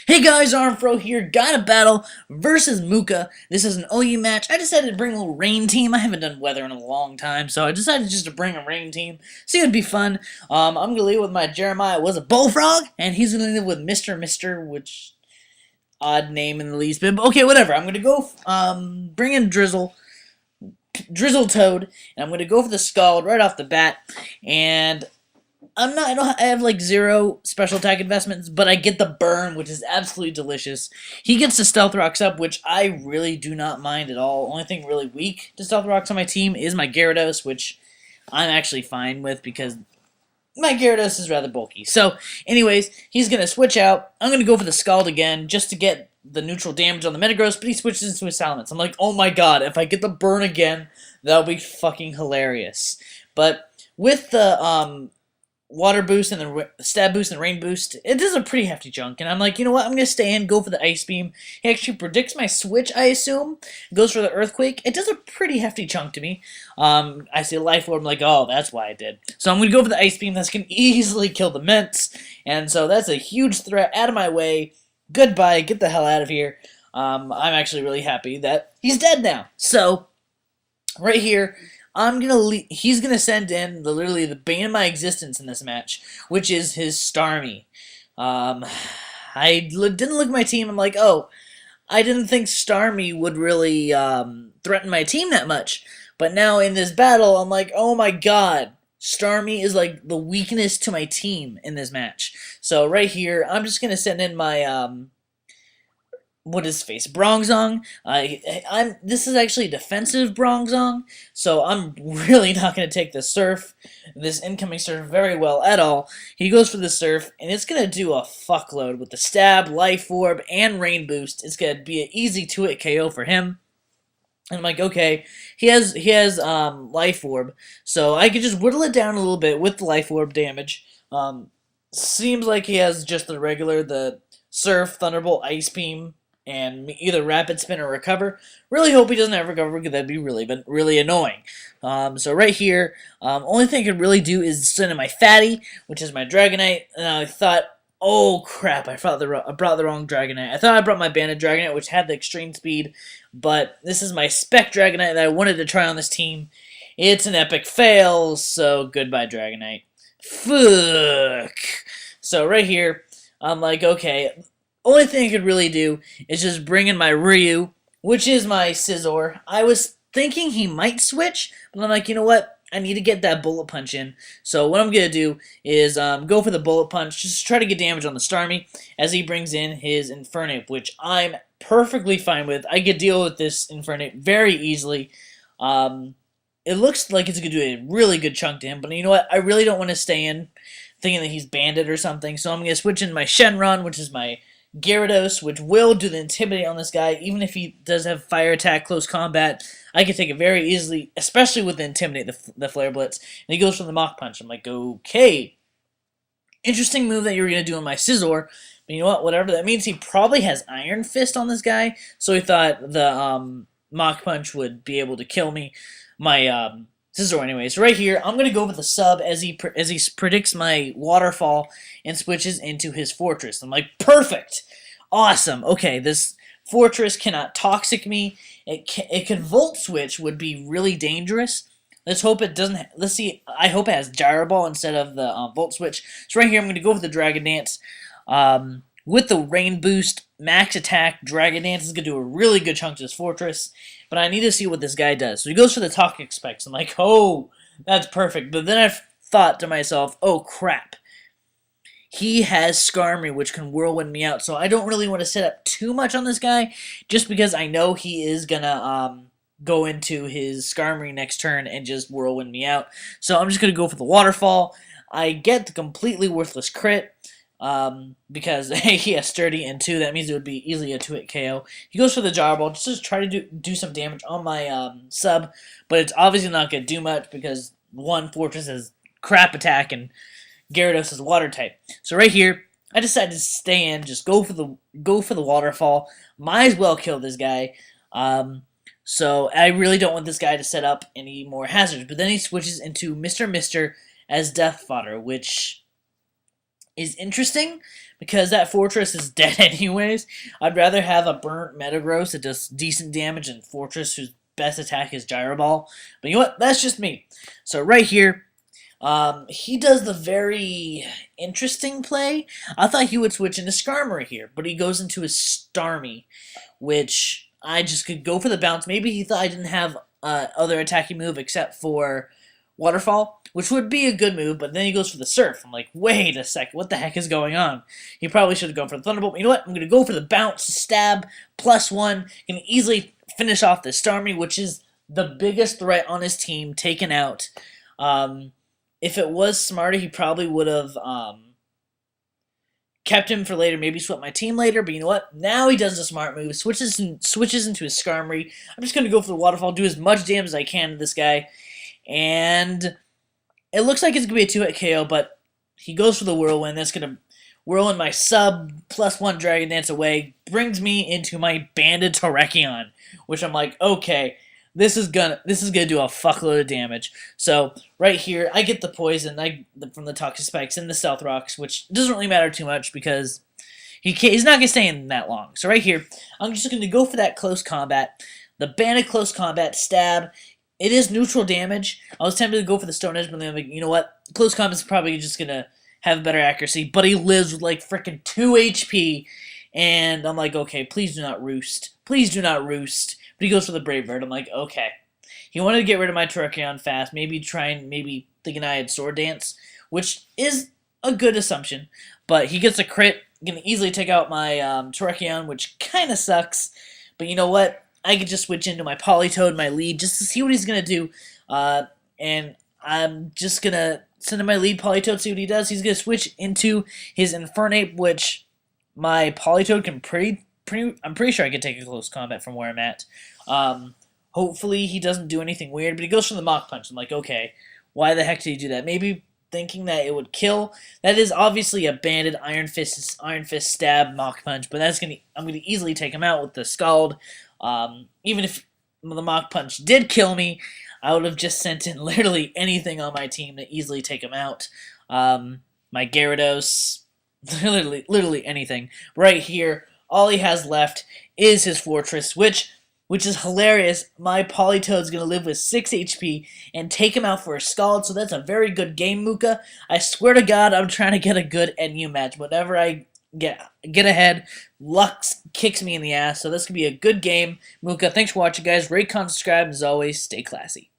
Hey guys, Arnedfro here. Got a battle versus Moopa. This is an OU match. I decided to bring a little rain team. I haven't done weather in a long time, so I decided just to bring a rain team. See, it'd be fun. I'm gonna lead with my Jeremiah was a bullfrog, and he's gonna lead with Mr. which odd name in the least bit. But okay, whatever. I'm gonna go bring in Drizzle Toad, and I'm gonna go for the Scald right off the bat. And I have like zero special attack investments, but I get the burn, which is absolutely delicious. He gets the Stealth Rocks up, which I really do not mind at all. Only thing really weak to Stealth Rocks on my team is my Gyarados, which I'm actually fine with because my Gyarados is rather bulky. So, anyways, he's going to switch out. I'm going to go for the Scald again just to get the neutral damage on the Metagross, but he switches into his Salamence. I'm like, oh my god, if I get the burn again, that'll be fucking hilarious. But with the, water boost and the stab boost and rain boost, it does a pretty hefty chunk. And I'm like, you know what? I'm going to stay in, go for the ice beam. He actually predicts my switch, I assume. Goes for the earthquake. It does a pretty hefty chunk to me. I see a life orb. I'm like, oh, that's why I did. So I'm going to go for the ice beam. That's going to easily kill the Ments. And so that's a huge threat out of my way. Goodbye. Get the hell out of here. I'm actually really happy that he's dead now. So right here, he's gonna send in literally the bane of my existence in this match, which is his Starmie. Didn't look at my team. I'm like, oh, I didn't think Starmie would really threaten my team that much. But now in this battle, I'm like, oh my god, Starmie is like the weakness to my team in this match. So right here, I'm just gonna send in my what is face Bronzong. This is actually a defensive Bronzong, so I'm really not going to take this incoming Surf very well at all. He goes for the Surf, and it's going to do a fuckload with the Stab, Life Orb, and Rain Boost. It's going to be an easy 2-hit KO for him. And I'm like, okay, he has Life Orb, so I could just whittle it down a little bit with the Life Orb damage. Seems like he has just the Surf, Thunderbolt, Ice Beam, and either Rapid Spin or Recover. Really hope he doesn't have Recover because that'd be really annoying. So right here, only thing I could really do is send in my Fatty, which is my Dragonite, and I thought, oh crap, I brought the wrong Dragonite. I thought I brought my Banded Dragonite, which had the extreme speed, but this is my Spec Dragonite that I wanted to try on this team. It's an epic fail, so goodbye Dragonite. Fuck. So right here, I'm like, okay, only thing I could really do is just bring in my Ryu, which is my Scizor. I was thinking he might switch, but I'm like, you know what? I need to get that Bullet Punch in. So what I'm going to do is go for the Bullet Punch, just try to get damage on the Starmie as he brings in his Infernape, which I'm perfectly fine with. I could deal with this Infernape very easily. It looks like it's going to do a really good chunk to him, but you know what? I really don't want to stay in thinking that he's banded or something, so I'm going to switch in my Shenron, which is my Gyarados, which will do the Intimidate on this guy. Even if he does have Fire Attack, Close Combat, I can take it very easily, especially with the Intimidate, the Flare Blitz. And he goes for the Mach Punch. I'm like, okay. Interesting move that you were going to do on my Scizor. But you know what? Whatever that means, he probably has Iron Fist on this guy. So he thought the Mach Punch would be able to kill me. My Scizor anyways. Right here, I'm going to go with the sub as he predicts my Waterfall and switches into his Fortress. I'm like, perfect! Awesome! Okay, this Fortress cannot Toxic me. It can Volt Switch, would be really dangerous. Let's hope it doesn't. Let's see. I hope it has Gyro Ball instead of the Volt Switch. So right here, I'm going to go with the Dragon Dance. With the Rain Boost, Max Attack, Dragon Dance is going to do a really good chunk to this Fortress. But I need to see what this guy does. So he goes for the Toxic Specs. I'm like, oh, that's perfect. But then I thought to myself, oh, crap. He has Skarmory, which can Whirlwind me out. So I don't really want to set up too much on this guy, just because I know he is going to go into his Skarmory next turn and just Whirlwind me out. So I'm just going to go for the Waterfall. I get the completely worthless crit. Because he has Sturdy, and 2, that means it would be easily a 2-hit KO. He goes for the Gyro Ball, just to try to do some damage on my sub, but it's obviously not going to do much because 1, Fortress has crap attack, and Gyarados is water type. So right here, I decided to stay in, just go for the Waterfall. Might as well kill this guy. So I really don't want this guy to set up any more hazards. But then he switches into Mr. as Death Fodder, which is interesting because that fortress is dead anyways. I'd rather have a burnt Metagross that does decent damage and fortress whose best attack is Gyro Ball. But you know what? That's just me. So right here, he does the very interesting play. I thought he would switch into Skarmory here, but he goes into his Starmie, which I just could go for the bounce. Maybe he thought I didn't have other attacking move except for Waterfall, which would be a good move, but then he goes for the Surf. I'm like, wait a second, what the heck is going on? He probably should have gone for the Thunderbolt, but you know what? I'm going to go for the bounce, stab, +1, can easily finish off the Starmie, which is the biggest threat on his team, taken out. If it was smarter, he probably would have kept him for later, maybe swept my team later, but you know what? Now he does a smart move, switches into his Skarmory. I'm just going to go for the Waterfall, do as much damage as I can to this guy, and it looks like it's going to be a 2-hit KO, but he goes for the Whirlwind. That's going to whirlwind my sub +1 Dragon Dance away, brings me into my Banded Terrakion, which I'm like, okay, this is gonna do a fuckload of damage. So right here, I get the poison from the Toxic Spikes and the Stealth Rocks, which doesn't really matter too much because he's not gonna stay in that long. So right here, I'm just gonna go for that close combat, the Banded Close Combat Stab. It is neutral damage. I was tempted to go for the Stone Edge, but then I'm like, you know what? Close combat's probably just gonna have better accuracy, but he lives with like freaking 2 HP, and I'm like, okay, please do not roost. Please do not roost. But he goes for the Brave Bird. I'm like, okay. He wanted to get rid of my Terrakion fast, maybe thinking I had Sword Dance, which is a good assumption, but he gets a crit, can easily take out my Terrakion, which kind of sucks, but you know what? I could just switch into my Politoed, my lead, just to see what he's going to do, and I'm just going to send him my lead Politoed, see what he does. He's going to switch into his Infernape, which my Politoed can I'm pretty sure I can take a close combat from where I'm at. Hopefully he doesn't do anything weird, but he goes for the Mach Punch. I'm like, okay, why the heck did he do that? Maybe thinking that it would kill. That is obviously a banded Iron Fist stab Mach Punch, but I'm gonna easily take him out with the Scald. Even if the Mach Punch did kill me, I would have just sent in literally anything on my team to easily take him out. My Gyarados, literally anything. Right here, all he has left is his Fortress, which is hilarious. My Politoed's going to live with 6 HP and take him out for a Scald, so that's a very good game, Mooka. I swear to God, I'm trying to get a good NU match. Whenever I get ahead, luck kicks me in the ass, so this could be a good game. Mooka, thanks for watching, guys. Rate, comment, subscribe, and as always, stay classy.